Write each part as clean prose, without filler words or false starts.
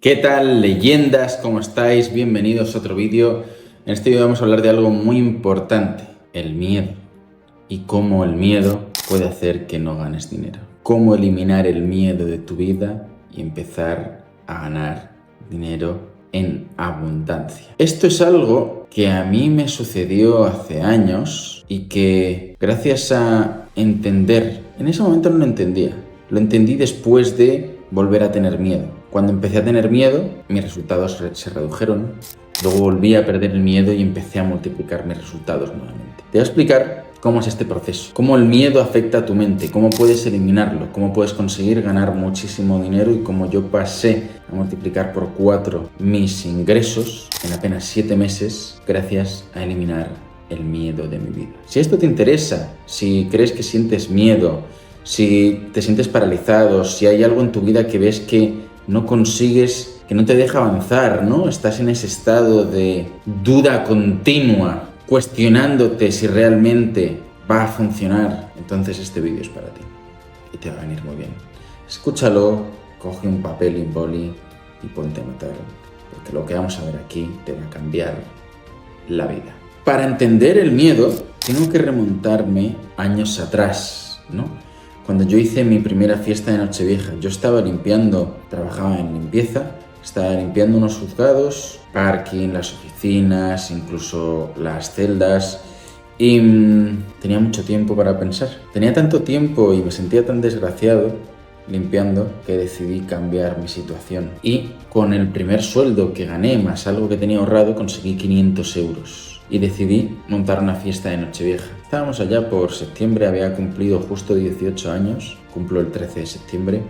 ¿Qué tal, leyendas? ¿Cómo estáis? Bienvenidos a otro vídeo. En este vídeo vamos a hablar de algo muy importante, el miedo. Y cómo el miedo puede hacer que no ganes dinero. Cómo eliminar el miedo de tu vida y empezar a ganar dinero en abundancia. Esto es algo que a mí me sucedió hace años y que gracias a entender, en ese momento no lo entendía, lo entendí después de volver a tener miedo. Cuando empecé a tener miedo, mis resultados se redujeron. Luego volví a perder el miedo y empecé a multiplicar mis resultados nuevamente. Te voy a explicar cómo es este proceso, cómo el miedo afecta a tu mente, cómo puedes eliminarlo, cómo puedes conseguir ganar muchísimo dinero y cómo yo pasé a multiplicar por 4 mis ingresos en apenas 7 meses gracias a eliminar el miedo de mi vida. Si esto te interesa, si crees que sientes miedo, si te sientes paralizado, si hay algo en tu vida que ves que no consigues, que no te deja avanzar, ¿no? Estás en ese estado de duda continua, cuestionándote si realmente va a funcionar, entonces este vídeo es para ti y te va a venir muy bien. Escúchalo, coge un papel y un boli y ponte a anotar, porque lo que vamos a ver aquí te va a cambiar la vida. Para entender el miedo, tengo que remontarme años atrás, ¿no? Cuando yo hice mi primera fiesta de Nochevieja, yo estaba limpiando, trabajaba en limpieza, estaba limpiando unos juzgados, parking, las oficinas, incluso las celdas, y tenía mucho tiempo para pensar. Tenía tanto tiempo y me sentía tan desgraciado limpiando que decidí cambiar mi situación. Y con el primer sueldo que gané más algo que tenía ahorrado conseguí 500 euros. Y decidí montar una fiesta de Nochevieja. Estábamos allá por septiembre, había cumplido justo 18 años, cumplo el 13 de septiembre,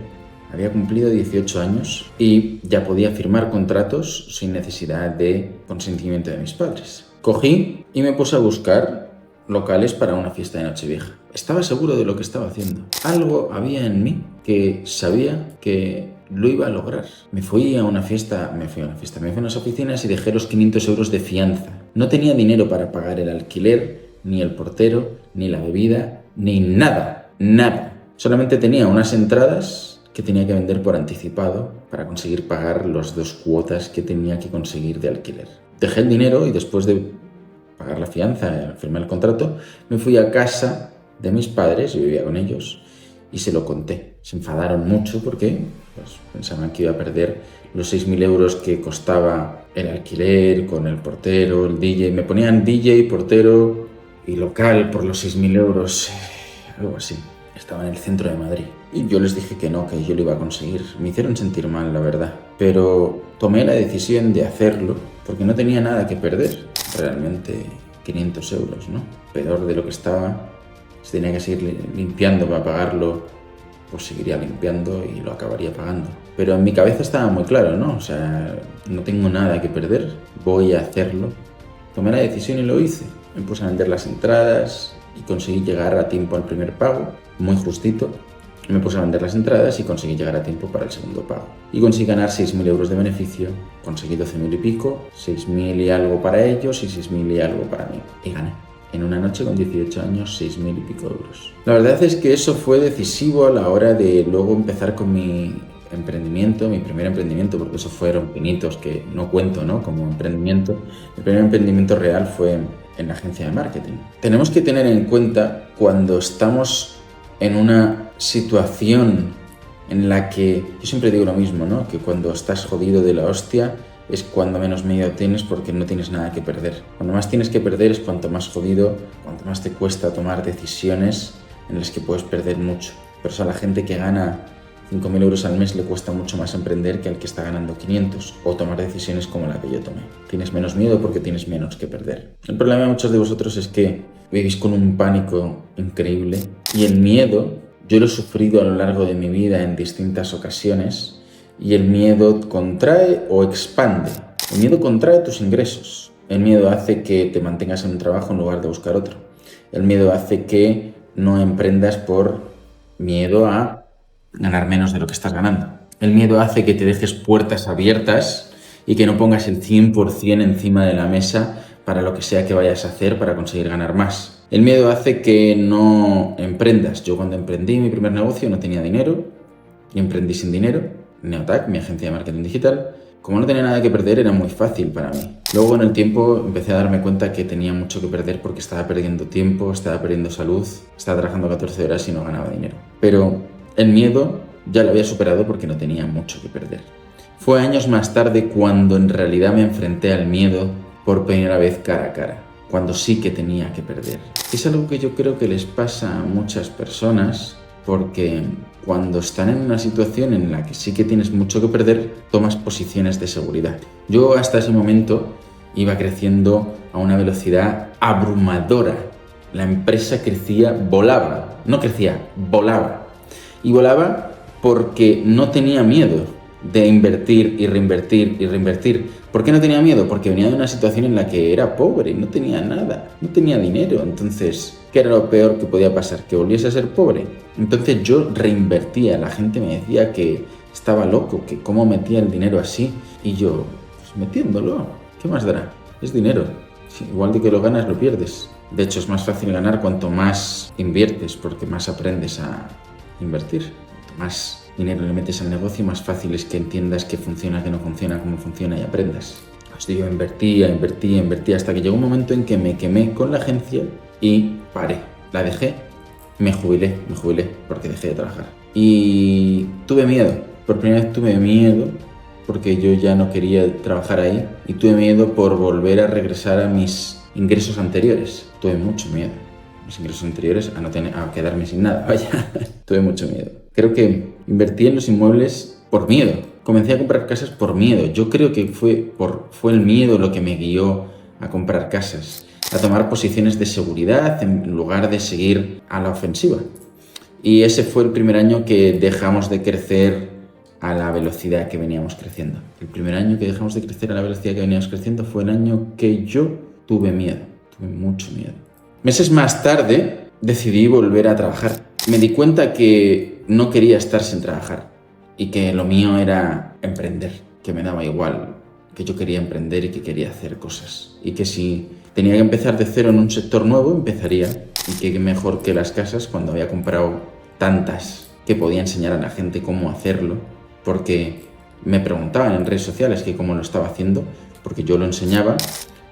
había cumplido 18 años y ya podía firmar contratos sin necesidad de consentimiento de mis padres. Cogí y me puse a buscar locales para una fiesta de Nochevieja. Estaba seguro de lo que estaba haciendo. Algo había en mí que sabía que lo iba a lograr. Me fui a unas oficinas y dejé los 500 euros de fianza. No tenía dinero para pagar el alquiler, ni el portero, ni la bebida, ni nada. Solamente tenía unas entradas que tenía que vender por anticipado para conseguir pagar las 2 cuotas que tenía que conseguir de alquiler. Dejé el dinero y después de pagar la fianza, firmar el contrato, me fui a casa de mis padres, yo vivía con ellos, y se lo conté. Se enfadaron mucho porque pensaban que iba a perder los 6.000 euros que costaba el alquiler, con el portero, el DJ. Me ponían DJ, portero y local por los 6.000 euros, algo así. Estaba en el centro de Madrid. Y yo les dije que no, que yo lo iba a conseguir. Me hicieron sentir mal, la verdad. Pero tomé la decisión de hacerlo porque no tenía nada que perder. Realmente 500 euros, ¿no? Peor de lo que estaba. Si tenía que seguir limpiando para pagarlo, pues seguiría limpiando y lo acabaría pagando. Pero en mi cabeza estaba muy claro, ¿no? O sea, no tengo nada que perder, voy a hacerlo. Tomé la decisión y lo hice. Me puse a vender las entradas y conseguí llegar a tiempo al primer pago, muy justito. Me puse a vender las entradas y conseguí llegar a tiempo para el segundo pago. Y conseguí ganar 6.000 euros de beneficio, conseguí 12.000 y pico, 6.000 y algo para ellos y 6.000 y algo para mí. Y gané. En una noche con 18 años, 6.000 y pico euros. La verdad es que eso fue decisivo a la hora de luego empezar con mi emprendimiento, mi primer emprendimiento, porque eso fueron pinitos que no cuento, ¿no? Como emprendimiento. Mi primer emprendimiento real fue en la agencia de marketing. Tenemos que tener en cuenta cuando estamos en una situación en la que, yo siempre digo lo mismo, ¿no? Que cuando estás jodido de la hostia es cuando menos miedo tienes porque no tienes nada que perder. Cuando más tienes que perder es cuanto más jodido, cuanto más te cuesta tomar decisiones en las que puedes perder mucho. Por eso a la gente que gana 5.000 euros al mes le cuesta mucho más emprender que al que está ganando 500 o tomar decisiones como la que yo tomé. Tienes menos miedo porque tienes menos que perder. El problema de muchos de vosotros es que vivís con un pánico increíble y el miedo, yo lo he sufrido a lo largo de mi vida en distintas ocasiones. Y el miedo contrae o expande. El miedo contrae tus ingresos. El miedo hace que te mantengas en un trabajo en lugar de buscar otro. El miedo hace que no emprendas por miedo a ganar menos de lo que estás ganando. El miedo hace que te dejes puertas abiertas y que no pongas el 100% encima de la mesa para lo que sea que vayas a hacer para conseguir ganar más. El miedo hace que no emprendas. Yo cuando emprendí mi primer negocio no tenía dinero y emprendí sin dinero. Neotac, mi agencia de marketing digital, Como no tenía nada que perder, era muy fácil para mí. Luego, en el tiempo, empecé a darme cuenta que tenía mucho que perder porque estaba perdiendo tiempo, estaba perdiendo salud, estaba trabajando 14 horas y no ganaba dinero. Pero el miedo ya lo había superado porque no tenía mucho que perder. Fue años más tarde cuando en realidad me enfrenté al miedo por primera vez cara a cara, cuando sí que tenía que perder. Es algo que yo creo que les pasa a muchas personas porque cuando están en una situación en la que sí que tienes mucho que perder, tomas posiciones de seguridad. Yo hasta ese momento iba creciendo a una velocidad abrumadora. La empresa crecía, volaba, no crecía, volaba. Y volaba porque no tenía miedo de invertir y reinvertir y reinvertir. ¿Por qué no tenía miedo? Porque venía de una situación en la que era pobre, no tenía nada, no tenía dinero. Entonces, ¿qué era lo peor que podía pasar? ¿Que volviese a ser pobre? Entonces yo reinvertía, la gente me decía que estaba loco, que cómo metía el dinero así. Y yo, pues metiéndolo, ¿qué más dará? Es dinero, sí, igual de que lo ganas, lo pierdes. De hecho, es más fácil ganar cuanto más inviertes, porque más aprendes a invertir. Cuanto más dinero le metes al negocio, más fácil es que entiendas qué funciona, qué no funciona, cómo funciona y aprendas. Así yo invertía hasta que llegó un momento en que me quemé con la agencia y paré. La dejé, me jubilé porque dejé de trabajar. Y tuve miedo, por primera vez tuve miedo porque yo ya no quería trabajar ahí y tuve miedo por volver a regresar a mis ingresos anteriores. Tuve mucho miedo. Mis ingresos anteriores a quedarme sin nada, vaya. Tuve mucho miedo. Creo que invertí en los inmuebles por miedo. Comencé a comprar casas por miedo. Yo creo que fue el miedo lo que me guió a comprar casas, a tomar posiciones de seguridad en lugar de seguir a la ofensiva. Y ese fue el primer año que dejamos de crecer a la velocidad que veníamos creciendo. El primer año que dejamos de crecer a la velocidad que veníamos creciendo fue el año que yo tuve miedo. Tuve mucho miedo. Meses más tarde decidí volver a trabajar. Me di cuenta que no quería estar sin trabajar y que lo mío era emprender, que me daba igual, que yo quería emprender y que quería hacer cosas. Y que si tenía que empezar de cero en un sector nuevo, empezaría. Y que mejor que las casas cuando había comprado tantas que podía enseñar a la gente cómo hacerlo, porque me preguntaban en redes sociales que cómo lo estaba haciendo, porque yo lo enseñaba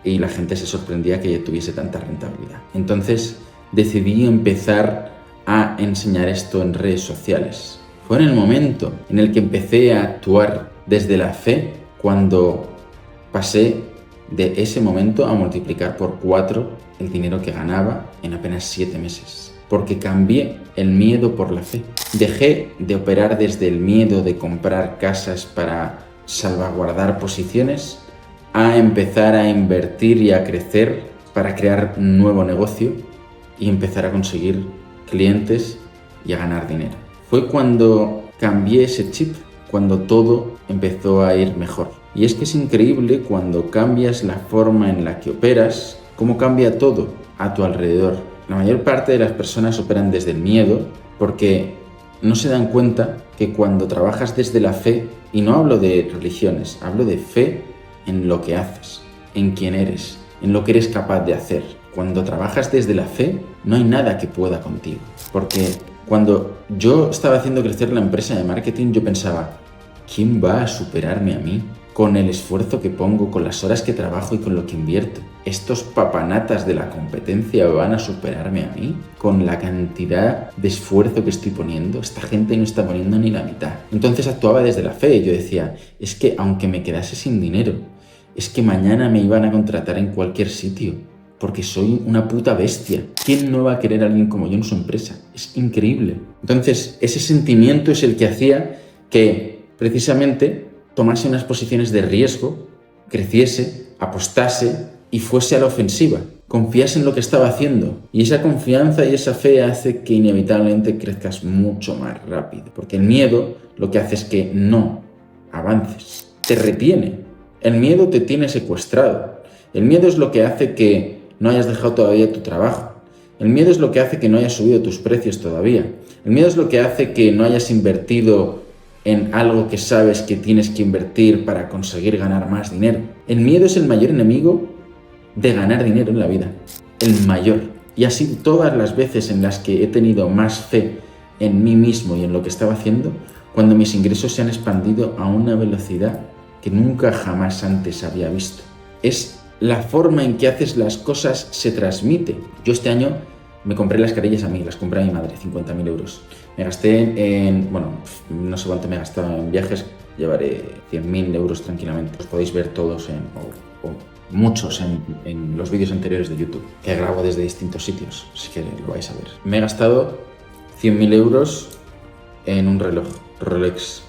y la gente se sorprendía que yo tuviese tanta rentabilidad. Entonces decidí empezar a enseñar esto en redes sociales. Fue en el momento en el que empecé a actuar desde la fe cuando pasé de ese momento a multiplicar por 4 el dinero que ganaba en apenas 7 meses. Porque cambié el miedo por la fe. Dejé de operar desde el miedo de comprar casas para salvaguardar posiciones a empezar a invertir y a crecer para crear un nuevo negocio y empezar a conseguir clientes y a ganar dinero. Fue cuando cambié ese chip, cuando todo empezó a ir mejor. Y es que es increíble cuando cambias la forma en la que operas, cómo cambia todo a tu alrededor. La mayor parte de las personas operan desde el miedo porque no se dan cuenta que cuando trabajas desde la fe, y no hablo de religiones, hablo de fe en lo que haces, en quién eres, en lo que eres capaz de hacer. Cuando trabajas desde la fe, no hay nada que pueda contigo. Porque cuando yo estaba haciendo crecer la empresa de marketing, yo pensaba, ¿quién va a superarme a mí? Con el esfuerzo que pongo, con las horas que trabajo y con lo que invierto. ¿Estos papanatas de la competencia van a superarme a mí? Con la cantidad de esfuerzo que estoy poniendo, esta gente no está poniendo ni la mitad. Entonces actuaba desde la fe. Yo decía, es que aunque me quedase sin dinero, es que mañana me iban a contratar en cualquier sitio, porque soy una puta bestia. ¿Quién no va a querer a alguien como yo en su empresa? Es increíble. Entonces, ese sentimiento es el que hacía que precisamente tomase unas posiciones de riesgo, creciese, apostase y fuese a la ofensiva. Confiase en lo que estaba haciendo. Y esa confianza y esa fe hace que inevitablemente crezcas mucho más rápido. Porque el miedo lo que hace es que no avances, te retiene. El miedo te tiene secuestrado. El miedo es lo que hace que no hayas dejado todavía tu trabajo. El miedo es lo que hace que no hayas subido tus precios todavía. El miedo es lo que hace que no hayas invertido en algo que sabes que tienes que invertir para conseguir ganar más dinero. El miedo es el mayor enemigo de ganar dinero en la vida. El mayor. Y así todas las veces en las que he tenido más fe en mí mismo y en lo que estaba haciendo, cuando mis ingresos se han expandido a una velocidad que nunca jamás antes había visto. Es la forma en que haces las cosas se transmite. Yo este año me compré las carillas a mí, las compré a mi madre, 50.000 euros. Me gasté no sé cuánto me he gastado en viajes, llevaré 100.000 euros tranquilamente. Os podéis ver todos muchos en los vídeos anteriores de YouTube, que grabo desde distintos sitios, así que lo vais a ver. Me he gastado 100.000 euros en un reloj Rolex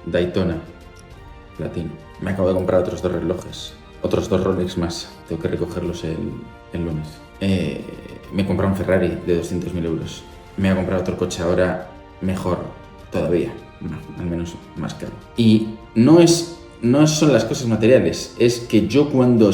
Daytona platino. Me acabo de comprar otros 2 relojes, otros 2 Rolex más, tengo que recogerlos el lunes. Me he comprado un Ferrari de 200.000 euros. Me voy a comprar otro coche ahora mejor todavía, al menos más caro. Y no son las cosas materiales, es que yo cuando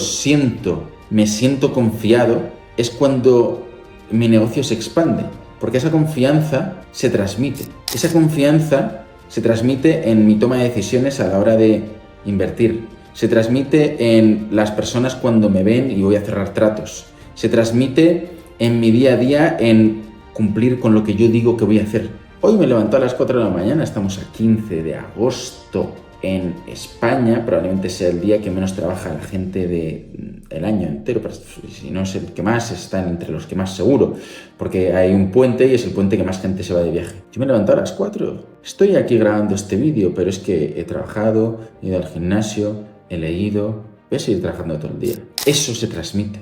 me siento confiado, es cuando mi negocio se expande, porque esa confianza se transmite. Esa confianza se transmite en mi toma de decisiones a la hora de invertir. Se transmite en las personas cuando me ven y voy a cerrar tratos. Se transmite en mi día a día en cumplir con lo que yo digo que voy a hacer. Hoy me levanto a las 4 de la mañana, estamos a 15 de agosto en España, probablemente sea el día que menos trabaja la gente del año entero, pero si no es el que más, están entre los que más seguro, porque hay un puente y es el puente que más gente se va de viaje. Yo me levanto a las 4, estoy aquí grabando este vídeo, pero es que he trabajado, he ido al gimnasio, he leído, voy a seguir trabajando todo el día. Eso se transmite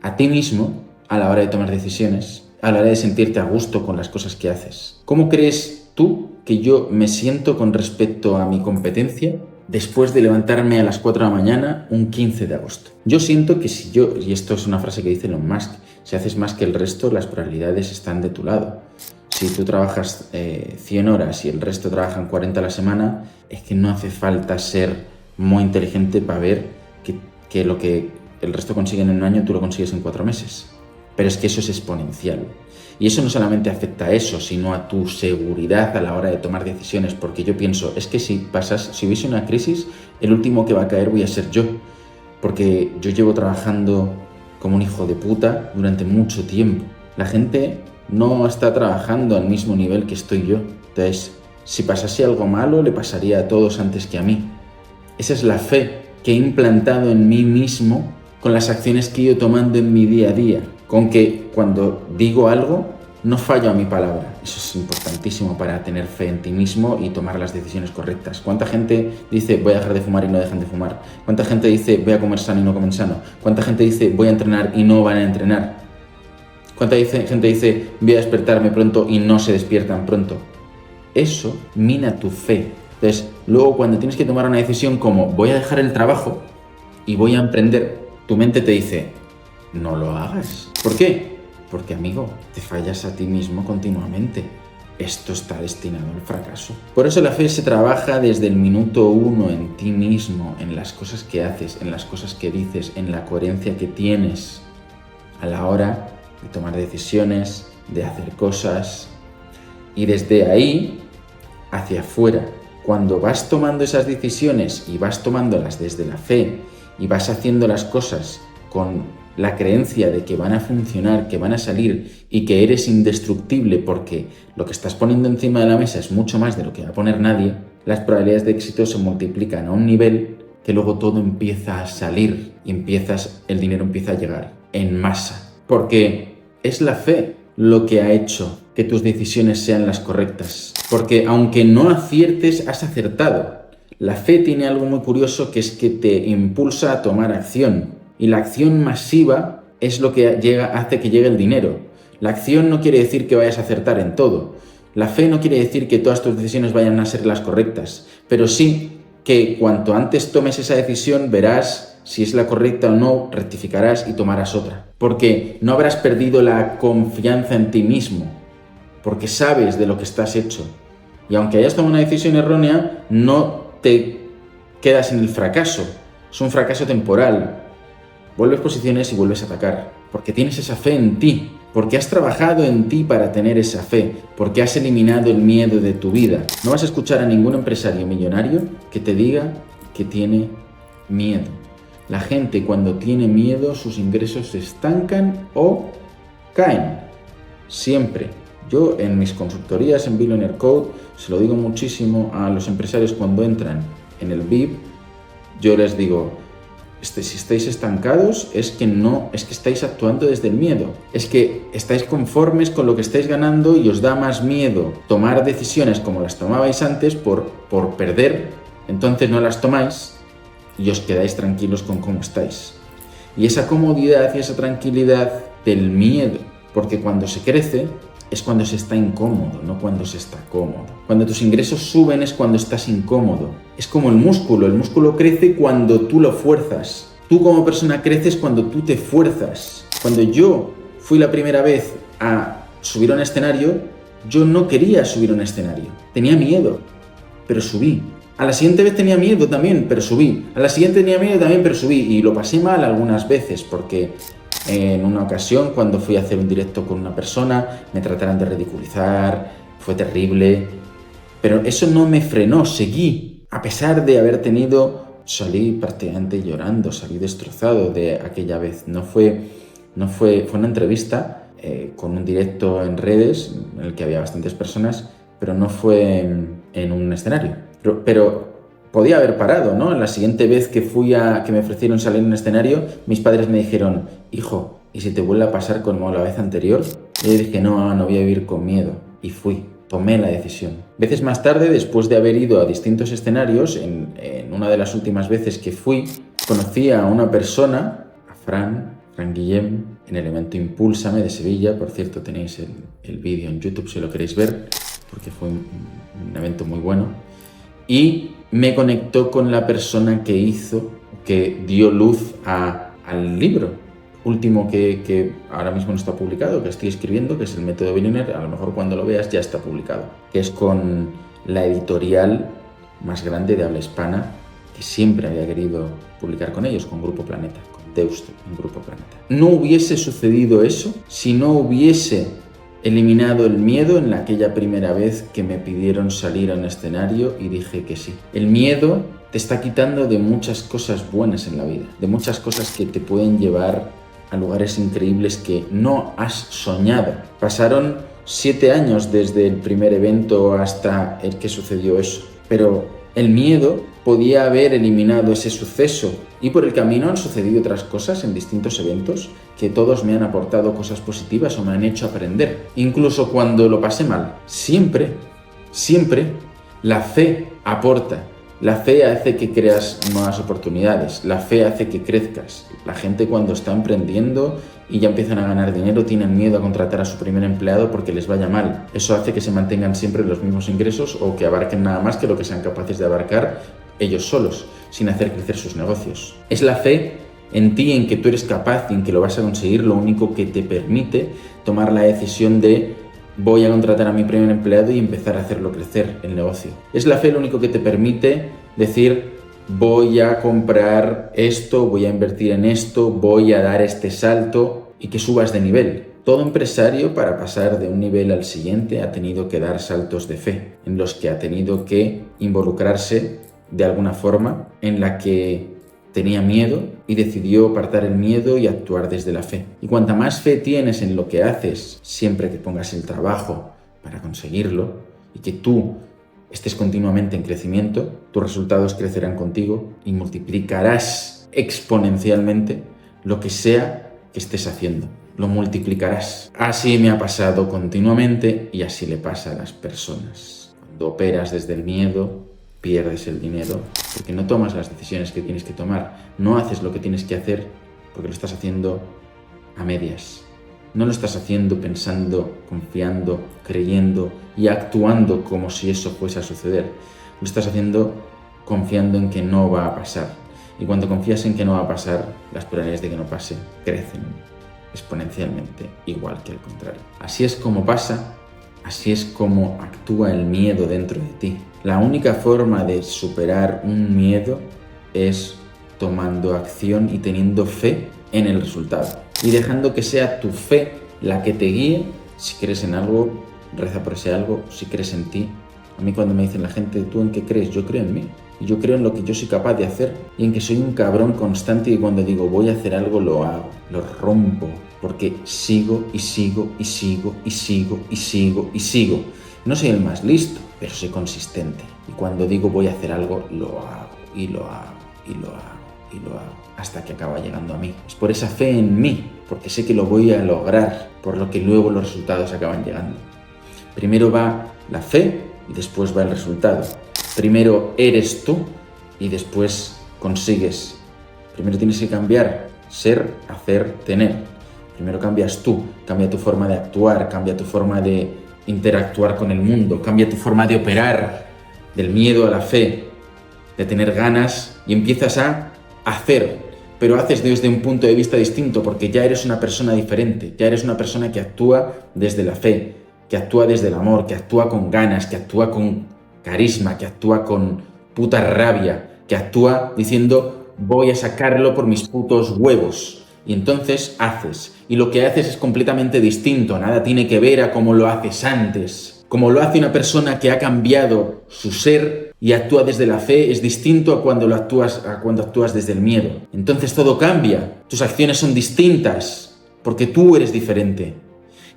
a ti mismo a la hora de tomar decisiones, a la hora de sentirte a gusto con las cosas que haces. ¿Cómo crees tú que yo me siento con respecto a mi competencia después de levantarme a las 4 de la mañana un 15 de agosto? Yo siento que y esto es una frase que dice Elon Musk, si haces más que el resto, las probabilidades están de tu lado. Si tú trabajas 100 horas y el resto trabajan 40 a la semana, es que no hace falta ser muy inteligente para ver que lo que el resto consiguen en un año, tú lo consigues en 4 meses. Pero es que eso es exponencial. Y eso no solamente afecta a eso, sino a tu seguridad a la hora de tomar decisiones. Porque yo pienso, es que si hubiese una crisis, el último que va a caer voy a ser yo. Porque yo llevo trabajando como un hijo de puta durante mucho tiempo. La gente no está trabajando al mismo nivel que estoy yo. Entonces, si pasase algo malo, le pasaría a todos antes que a mí. Esa es la fe que he implantado en mí mismo con las acciones que he ido tomando en mi día a día, con que cuando digo algo no fallo a mi palabra. Eso es importantísimo para tener fe en ti mismo y tomar las decisiones correctas. ¿Cuánta gente dice voy a dejar de fumar y no dejan de fumar? ¿Cuánta gente dice voy a comer sano y no comen sano? ¿Cuánta gente dice voy a entrenar y no van a entrenar? ¿Cuánta gente dice voy a despertarme pronto y no se despiertan pronto? Eso mina tu fe. Entonces, luego cuando tienes que tomar una decisión como voy a dejar el trabajo y voy a emprender, tu mente te dice, no lo hagas. ¿Por qué? Porque, amigo, te fallas a ti mismo continuamente. Esto está destinado al fracaso. Por eso la fe se trabaja desde el minuto 1 en ti mismo, en las cosas que haces, en las cosas que dices, en la coherencia que tienes a la hora de tomar decisiones, de hacer cosas. Y desde ahí, hacia afuera, cuando vas tomando esas decisiones y vas tomándolas desde la fe, y vas haciendo las cosas con la creencia de que van a funcionar, que van a salir y que eres indestructible porque lo que estás poniendo encima de la mesa es mucho más de lo que va a poner nadie, las probabilidades de éxito se multiplican a un nivel que luego todo empieza a salir y el dinero empieza a llegar en masa. Porque es la fe lo que ha hecho que tus decisiones sean las correctas. Porque aunque no aciertes, has acertado. La fe tiene algo muy curioso que es que te impulsa a tomar acción. Y la acción masiva es lo que hace que llegue el dinero. La acción no quiere decir que vayas a acertar en todo. La fe no quiere decir que todas tus decisiones vayan a ser las correctas. Pero sí que cuanto antes tomes esa decisión, verás si es la correcta o no, rectificarás y tomarás otra. Porque no habrás perdido la confianza en ti mismo. Porque sabes de lo que estás hecho. Y aunque hayas tomado una decisión errónea, no te quedas en el fracaso. Es un fracaso temporal. Vuelves posiciones y vuelves a atacar. Porque tienes esa fe en ti. Porque has trabajado en ti para tener esa fe. Porque has eliminado el miedo de tu vida. No vas a escuchar a ningún empresario millonario que te diga que tiene miedo. La gente cuando tiene miedo, sus ingresos se estancan o caen. Siempre. Yo en mis consultorías en Billionaire Code se lo digo muchísimo a los empresarios cuando entran. en el VIP, yo les digo, si estáis estancados es que estáis actuando desde el miedo, es que estáis conformes con lo que estáis ganando y os da más miedo tomar decisiones como las tomabais antes por perder, entonces no las tomáis y os quedáis tranquilos con cómo estáis. Y esa comodidad y esa tranquilidad del miedo, porque cuando se crece es cuando se está incómodo, no cuando se está cómodo. Cuando tus ingresos suben es cuando estás incómodo. Es como el músculo crece cuando tú lo fuerzas. Tú como persona creces cuando tú te fuerzas. Cuando yo fui la primera vez a subir a un escenario, yo no quería subir a un escenario. Tenía miedo, pero subí. A la siguiente vez tenía miedo también, pero subí. A la siguiente tenía miedo también, pero subí. Y lo pasé mal algunas veces porque en una ocasión, cuando fui a hacer un directo con una persona, me trataron de ridiculizar, fue terrible, pero eso no me frenó, seguí, a pesar de haber salí prácticamente llorando, salí destrozado de aquella vez. Fue una entrevista con un directo en redes, en el que había bastantes personas, pero no fue en un escenario. Pero podía haber parado, ¿no? La siguiente vez que me ofrecieron salir en un escenario, mis padres me dijeron, hijo, ¿y si te vuelve a pasar como la vez anterior? Y yo dije, no voy a vivir con miedo. Y fui, tomé la decisión. Veces más tarde, después de haber ido a distintos escenarios, en una de las últimas veces que fui, conocí a una persona, a Fran Guillem, en el evento Impúlsame de Sevilla. Por cierto, tenéis el vídeo en YouTube si lo queréis ver, porque fue un evento muy bueno. Y me conectó con la persona que dio luz al libro último que ahora mismo no está publicado, que estoy escribiendo, que es El Método Billionaire. A lo mejor cuando lo veas ya está publicado, que es con la editorial más grande de habla hispana, que siempre había querido publicar con ellos, con Grupo Planeta, con Deusto, en Grupo Planeta. No hubiese sucedido eso si no hubiese eliminado el miedo en aquella primera vez que me pidieron salir a un escenario y dije que sí. El miedo te está quitando de muchas cosas buenas en la vida, de muchas cosas que te pueden llevar a lugares increíbles que no has soñado. Pasaron 7 años desde el primer evento hasta el que sucedió eso, pero el miedo podía haber eliminado ese suceso y por el camino han sucedido otras cosas en distintos eventos que todos me han aportado cosas positivas o me han hecho aprender. Incluso cuando lo pasé mal, siempre la fe aporta. La fe hace que creas nuevas oportunidades, la fe hace que crezcas. La gente cuando está emprendiendo y ya empiezan a ganar dinero tienen miedo a contratar a su primer empleado porque les vaya mal. Eso hace que se mantengan siempre los mismos ingresos o que abarquen nada más que lo que sean capaces de abarcar ellos solos, sin hacer crecer sus negocios. Es la fe en ti, en que tú eres capaz y en que lo vas a conseguir, lo único que te permite tomar la decisión de voy a contratar a mi primer empleado y empezar a hacerlo crecer el negocio. Es la fe lo único que te permite decir voy a comprar esto, voy a invertir en esto, voy a dar este salto y que subas de nivel. Todo empresario, para pasar de un nivel al siguiente, ha tenido que dar saltos de fe, en los que ha tenido que involucrarse de alguna forma en la que tenía miedo y decidió apartar el miedo y actuar desde la fe. Y cuanta más fe tienes en lo que haces, siempre que pongas el trabajo para conseguirlo y que tú estés continuamente en crecimiento, tus resultados crecerán contigo y multiplicarás exponencialmente lo que sea que estés haciendo. Lo multiplicarás. Así me ha pasado continuamente y así le pasa a las personas. Cuando operas desde el miedo, pierdes el dinero porque no tomas las decisiones que tienes que tomar, no haces lo que tienes que hacer porque lo estás haciendo a medias. No lo estás haciendo pensando, confiando, creyendo y actuando como si eso fuese a suceder. Lo estás haciendo confiando en que no va a pasar. Y cuando confías en que no va a pasar, las probabilidades de que no pase crecen exponencialmente, igual que al contrario. Así es como pasa. Así es como actúa el miedo dentro de ti. La única forma de superar un miedo es tomando acción y teniendo fe en el resultado. Y dejando que sea tu fe la que te guíe. Si crees en algo, reza por ese algo. Si crees en ti. A mí cuando me dicen la gente, ¿tú en qué crees? Yo creo en mí. Y yo creo en lo que yo soy capaz de hacer. Y en que soy un cabrón constante y cuando digo voy a hacer algo, lo hago. Lo rompo. Porque sigo y sigo y sigo y sigo y sigo y sigo. No soy el más listo, pero soy consistente. Y cuando digo voy a hacer algo, lo hago, y lo hago, y lo hago, y lo hago, hasta que acaba llegando a mí. Es por esa fe en mí, porque sé que lo voy a lograr, por lo que luego los resultados acaban llegando. Primero va la fe y después va el resultado. Primero eres tú y después consigues. Primero tienes que cambiar, ser, hacer, tener. Primero cambias tú, cambia tu forma de actuar, cambia tu forma de interactuar con el mundo, cambia tu forma de operar, del miedo a la fe, de tener ganas, y empiezas a hacer, pero haces desde un punto de vista distinto porque ya eres una persona diferente, ya eres una persona que actúa desde la fe, que actúa desde el amor, que actúa con ganas, que actúa con carisma, que actúa con puta rabia, que actúa diciendo voy a sacarlo por mis putos huevos. Y entonces haces. Y lo que haces es completamente distinto, nada tiene que ver a cómo lo haces antes. Como lo hace una persona que ha cambiado su ser y actúa desde la fe, es distinto a cuando actúas desde el miedo. Entonces todo cambia, tus acciones son distintas, porque tú eres diferente.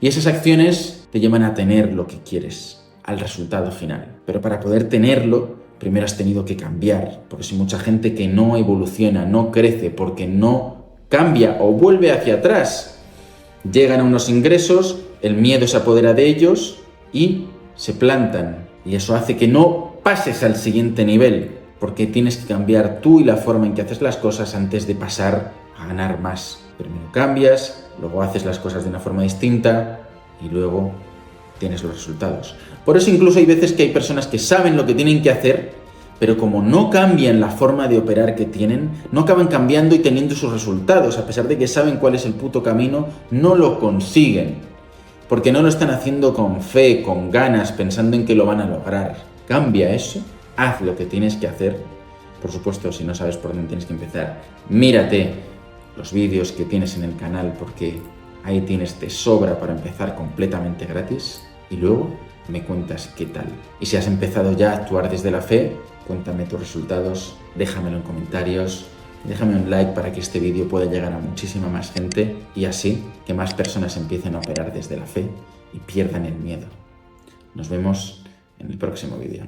Y esas acciones te llevan a tener lo que quieres, al resultado final. Pero para poder tenerlo, primero has tenido que cambiar, porque hay mucha gente que no evoluciona, no crece, porque no cambia o vuelve hacia atrás. Llegan a unos ingresos, el miedo se apodera de ellos y se plantan. Y eso hace que no pases al siguiente nivel, porque tienes que cambiar tú y la forma en que haces las cosas antes de pasar a ganar más. Primero cambias, luego haces las cosas de una forma distinta y luego tienes los resultados. Por eso incluso hay veces que hay personas que saben lo que tienen que hacer, pero como no cambian la forma de operar que tienen, no acaban cambiando y teniendo sus resultados. A pesar de que saben cuál es el puto camino, no lo consiguen. Porque no lo están haciendo con fe, con ganas, pensando en que lo van a lograr. Cambia eso, haz lo que tienes que hacer. Por supuesto, si no sabes por dónde tienes que empezar, mírate los vídeos que tienes en el canal, porque ahí tienes de sobra para empezar completamente gratis. Y luego me cuentas qué tal. Y si has empezado ya a actuar desde la fe, cuéntame tus resultados, déjamelo en comentarios, déjame un like para que este vídeo pueda llegar a muchísima más gente y así que más personas empiecen a operar desde la fe y pierdan el miedo. Nos vemos en el próximo vídeo.